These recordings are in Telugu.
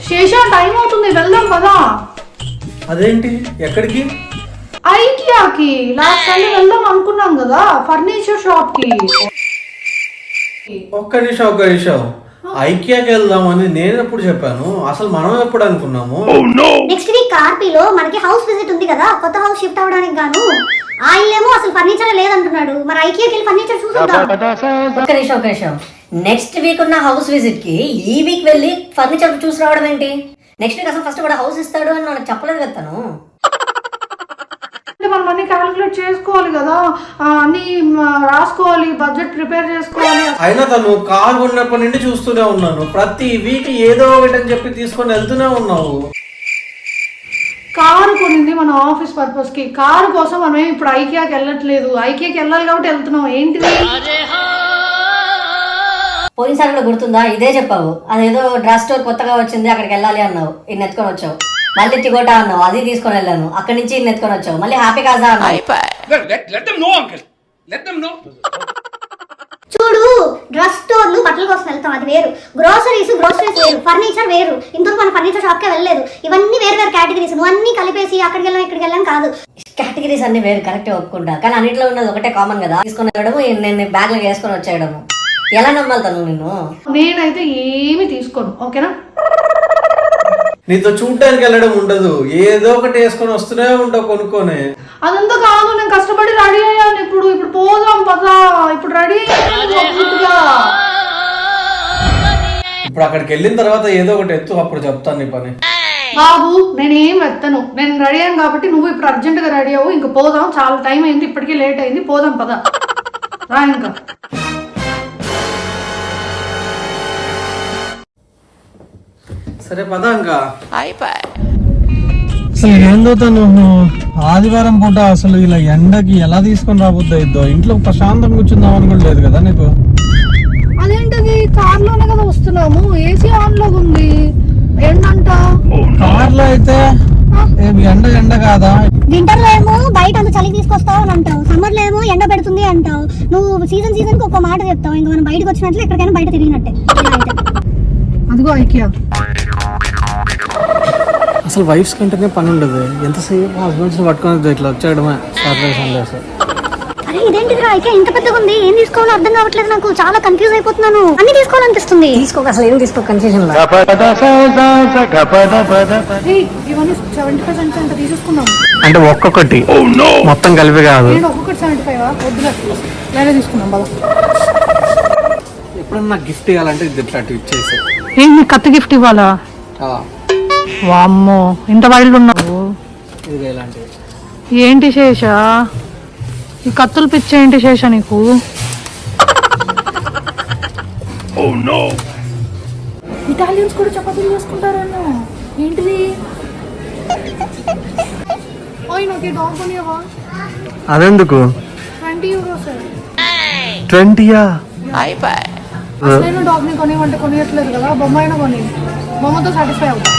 శేష టైం అవుతుంది, వెళ్దాం పదా. అదేంటి ఎక్కడికి? ఐకియాకి లాస్ట్ టైం వెళ్దాం అనుకున్నాం కదా, ఫర్నిచర్ షాప్ కి. ఒక్క నిమిషం ఐకియాకి వెళ్దామని నేను ఎప్పుడు చెప్పాను? అసలు మనం ఎప్పుడు అనుకున్నాము? నెక్స్ట్ వీక్ కార్పీలో మనకి హౌస్ విజిట్ ఉంది కదా, కొత్త హౌస్ షిఫ్ట్ అవడానికి గాను. ఆయనేమో అసలు ఫర్నిచర్ లేదంటున్నాడు. మరి ఐకియాకి వెళ్ళి ఫర్నిచర్ చూద్దాం. ఒక్క నిమిషం. నెక్స్ట్ వీక్ ఉన్న హౌస్ విజిట్ కి ఈ వీక్ వెళ్ళి ఫర్నిచర్ చూసి రావడం ఏంటి? నెక్స్ట్ వీక్ అసలు ఫస్ట్ కూడా హౌస్ ఇస్తాడు అని నాకు చెప్పలేదు కదా తను. మనం అన్ని క్యాలిక్యులేట్ చేసుకోవాలి కదా, అన్ని రాసుకోవాలి, బడ్జెట్ ప్రిపేర్ చేసుకోవాలి. అయినా తను కార్ కొన్నప్పటి నుండి చూస్తూనే ఉన్నాను, ప్రతి వీక్ ఏదో ఒకటి అని చెప్పి తీసుకొని వెళ్తూనే ఉన్నావు. కారు కొనింది మన ఆఫీస్ పర్పస్ కి, కారు కోసం మనం ఇప్పుడు ఐకియాకి వెళ్ళట్లేదు. ఐకియాకి వెళ్ళాలి కాబట్టి వెళ్తున్నాం. ఏంటిది? పోయినసారి కూడా గుర్తుందా? ఇదే చెప్పావు, అదేదో డ్రెస్ స్టోర్ కొత్తగా వచ్చింది అక్కడికి వెళ్ళాలి అన్నావు, ఇన్ని ఎత్తుకొని వచ్చావు. మళ్ళీ టికోటా అన్నావు, అది తీసుకొని వెళ్ళాను. అక్కడి నుంచి ఇన్ని ఎత్తుకొని వచ్చావు. మళ్ళీ హ్యాపీ కాజా అన్నావు. చూడు, డ్రెస్ స్టోర్లు బట్టల కోసం వెళ్తాం, అది వేరు. గ్రోసరీస్ వేరు, ఫర్నిచర్ వేరు. ఇంతకు మన ఫర్నిచర్ షాప్ కే వెళ్ళలేదు. ఇవన్నీ వేరు వేరు కేటగిరీస్. నువ్వు అన్ని కలిపేసి అక్కడికి వెళ్ళాం ఇక్కడికి వెళ్ళాం కాదు. కేటగిరీస్ అన్ని వేరు, కరెక్టే ఒప్పుకుంటా. కానీ అన్నింటిలో ఉన్నది ఒకటే కామన్ కదా, తీసుకొని వెళ్ళడము, నేను బ్యాగ్ లో వేసుకొని వచ్చేయడము. ఎలా నమ్మాలి తను నిన్ను? నేనైతే ఏమి తీసుకోను, ఓకేనా? నీతో చూడడానికి వెళ్ళడం ఉండదు, ఏదో ఒకటి వేసుకొని వస్తూనే ఉంటావు కొనుక్కొని. అదంతా కాదు, నేను కష్టపడి రెడీ అయ్యాను. ఇప్పుడు పోదాం పదా. ఇప్పుడు రెడీ ఇప్పుడు అక్కడికి వెళ్ళిన తర్వాత ఏదో ఒకటి ఎత్తు, అప్పుడు చెప్తాను నీ పని. బాబు నేనేం ఎత్తను, నేను రెడీ అయ్యాను కాబట్టి నువ్వు ఇప్పుడు అర్జెంట్ గా రెడీ అవ్వు. ఇంకా పోదాం, చాలా టైం అయింది, ఇప్పటికే లేట్ అయింది. పోదాం పదా, రా ఇంకా. సరే పదా ఇంకా. అసలు ఏందో తను ఆదివారం పూట అసలు ఇలా ఎండకి ఎలా తీసుకొని రాబోద్దు అయిద్దో. ఇంట్లో ప్రశాంతంగా కూర్చుందాం అని కూడా లేదు కదా నీకు? అదేంటది, కార్ లోనే కదా వస్తున్నాము, ఏసీ ఆన్ లో ఉంది. ఎండంట కార్ లో అయితే ఎండ కాదా? వింటర్ లో ఏమో బయట అంత చలి తీసుకొస్తావు అని అంటావు, సమ్మర్ లో ఏమో ఎండ పెడుతుంది అంటావు. నువ్వు సీజన్ కి ఒక మాట చెప్తావు. ఇంకా మనం బయటకు వచ్చినట్లు ఎక్కడికైనా బయట తిరిగినట్టే. అదిగో ఐకియా. అసలు వైఫ్స్ కంటేనే పని ఉండదు, ఎంతసేపు హస్బెండ్స్ పట్టుకుని ఇట్లా వచ్చేయడమే సాటర్డే సండేస్. అరే ఇదేంటిదిరా ఐకియా ఇంత పెద్దగా ఉంది, ఏం తీసుకోవాలో అర్థం కావట్లేదు నాకు. చాలా కన్ఫ్యూజ్ అయిపోతున్నాను. అన్ని తీసుకోవాలనిపిస్తుంది. తీసుకోక అసలు ఏం తీసుకో, కన్ఫ్యూజన్ లో. ఇవన్నీ 75 అంత తీసేసుకున్నాం అంటే ఒక్కొక్కటి మొత్తం కలిపి కాదు. ఒక్కొక్కటి 75 వద్దులే, వేరే తీసుకున్నాం బాగా. ఎప్పుడన్నా నాకు గిఫ్ట్ ఇవ్వాలంటే ఇది ఇట్లా ఇచ్చేసి. ఏంటి కత్తి గిఫ్ట్ ఇవ్వాలా? వామ్మో, ఇంత వైల్డ్ ఉన్నావు. ఇది ఇలాంటివి ఏంటి శేష, ఈ కత్తులు పిచ్చే ఏంటి శేష నీకు? ఇటాలియన్స్ కూడా చపాతీలు చేసుకుంటారన్న. ఏంటిది? నాకు ఈ డాగ్ కొనియవా? అదెందుకు? 20 euros. 20యా? అసలైన డాగ్ ని కొనివ్వంటే కొనియట్లేదు కదా, బొమ్మ అయినా కొని. బొమ్మతో సాటిస్ఫై అవుతా.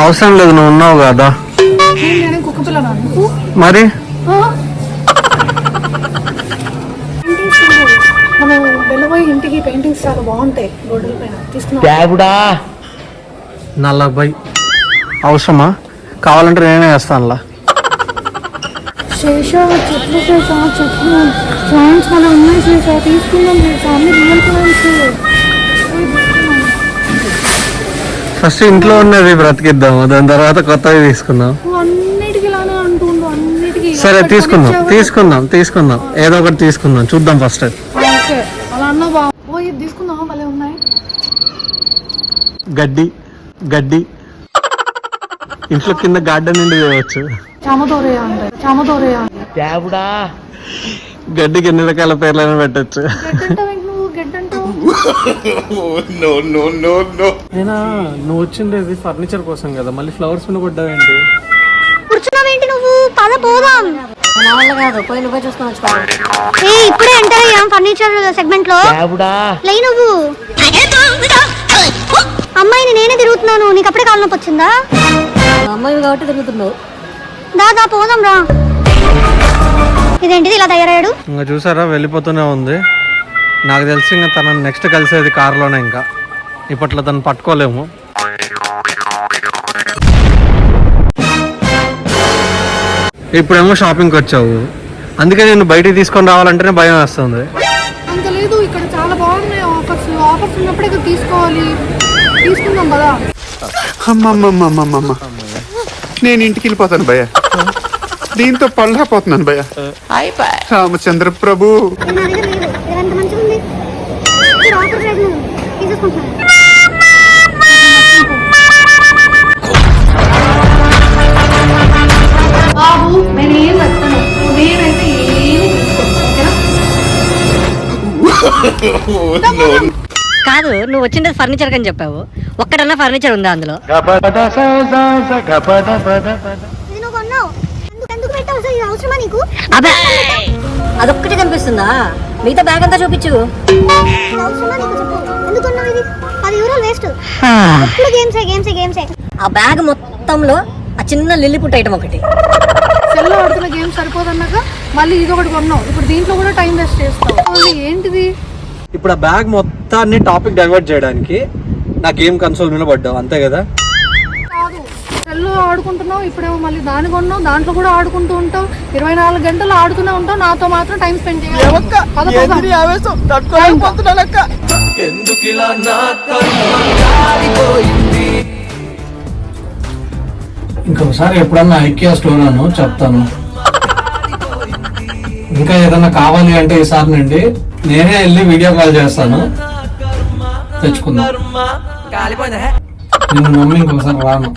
అవసరం లేదు, నువ్వు ఉన్నావు కదా. నేను కుక్క పిల్లనా నీకు? మరి మనం వెళ్ళబోయి ఇంటికి పెయింటింగ్స్ చాలా బాగుంటాయి గోడల పైన, తీసుకున్నా. 40 అవసరమా? కావాలంటే నేనే వేస్తానులా. శేష చెట్లు, శేష చెట్లు ప్లాంట్స్ మన ఉన్నాయి శేష, తీసుకుందాం శేష, అన్ని రియల్ ప్లాంట్స్. ఫస్ట్ ఇంట్లో ఉన్నది బ్రతికిద్దాము, దాని తర్వాత కొత్తవి తీసుకుందాం. అన్నిటికి ఇలానే అంటుండు, అన్నిటికి. సరే తీసుకుందాం ఏదో ఒకటి తీసుకుందాం, చూద్దాం ఫస్ట్. ఓకే అలా అన్నా బాబు. ఇది తీసుకుందాం, భలే ఉన్నాయి. గడ్డి ఇంట్లో కింద గార్డెన్ నుండి వేయవచ్చు. చామదోరయా అంటే గడ్డికి ఎన్ని రకాల పేర్లైనా పెట్టచ్చు. నేనా నువ్వు వచ్చిండేది ఫర్నిచర్ కోసం కదా, మళ్ళీ ఫ్లవర్స్ మీద పడ్డావేంటి? కూర్చున్నావేంటి నువ్వు? పద పోదాం. నా వల్ల కాదు, పోయి నువ్వే చూసుకొని వచ్చి. ఇప్పుడే ఎంటర్ అయ్యాం ఫర్నిచర్ సెగ్మెంట్ లో. లే నువ్వు. అమ్మాయిని నేనే తిరుగుతున్నాను, నీకు అప్పుడే కాలు నొప్పి వచ్చిందా? అమ్మాయి కాబట్టి తిరుగుతున్నావు. దాదా పోదాం రా. ఇదేంటిది ఇలా తయారయ్యాడు? ఇంకా చూసారా వెళ్ళిపోతూనే ఉంది. నాకు తెలిసి ఇంకా తనని నెక్స్ట్ కలిసేది కారులోనే. ఇంకా ఇప్పట్లో తను పట్టుకోలేము. ఇప్పుడేమో షాపింగ్కి వచ్చావు, అందుకే నేను బయటికి తీసుకొని రావాలంటేనే భయం వేస్తుంది. అంత లేదు, ఇక్కడ చాలా బాగున్నాయి ఆఫర్స్. ఆఫర్స్ ఉన్నప్పుడే ఇక్కడ తీసుకోవాలి. తీసుకుందాం కదా. అమ్మమ్మమ్మమ్మమ్మ, నేను ఇంటికి వెళ్ళిపోతాను భయ్య. దీంతో పళ్ళపోతున్నాను భయ్య. రామచంద్ర ప్రభు. నా దగ్గర లేదు. ఇది ఎంత మంచిగా ఉంది. ఇది ఆఫర్ ప్రైస్ తీసేసుకుంటున్నాను. బాబు నేనేం వస్తాను, నేనైతే ఏమి తీసుకోను. కాదు, నువ్వు వచ్చింది ఫర్నిచర్ అని చెప్పావు, ఒక్కడన్నా ఫర్నిచర్ ఉందా అందులో? ఇది నువ్వు కొన్నావు. ఎందుకు పెట్టావు అసలు? ఇది అవసరమా నీకు? అబ్బే, అదొక్కటి కనిపిస్తుందా? మిగతా బ్యాగ్ అంతా చూపించు. ఇది అవసరమా నీకు చెప్పు. ఎందుకు కొన్నావు ఇది? 10 యూరోలు వేస్ట్. ఎప్పుడు గేమ్సే. ఆ బ్యాగ్ మొత్తంలో ఆ చిన్న లిల్లీపుట్ ఐటమ్ ఒకటి. సెల్లో ఆడుతున్న గేమ్ సరిపోదన్నాక మళ్ళీ ఇది ఒకటి కొన్నావు. ఇప్పుడు దీంట్లో కూడా టైం వేస్ట్ చేస్తావు. ఓన్లీ ఏంటిది? ఇప్పుడు ఆ బ్యాగ్ మొత్తాన్ని టాపిక్ డైవర్ట్ చేయడానికి నా గేమ్ కన్సోల్ మీద పడ్డావు, అంతే కదా? కాదు, సెల్లో ఆడుకుంటున్నావు, ఇప్పుడేమో మళ్ళీ దాన్ని కొన్నావు, దాంట్లో కూడా ఆడుకుంటూ ఉంటావు. 24 గంటలు ఆడుతూనే ఉంటావు, నాతో మాత్రం టైం స్పెండ్ చేయాలి. ఇంకొకసారి ఎప్పుడన్నా ఐకియా స్టోర్ అను చెప్తాను. ఇంకా ఏదన్నా కావాలి అంటే ఈసారి నుండి నేనే వెళ్ళి వీడియో కాల్ చేస్తాను, తెచ్చుకుందాం. నిన్ను నమ్మి ఇంకొకసారి రాను.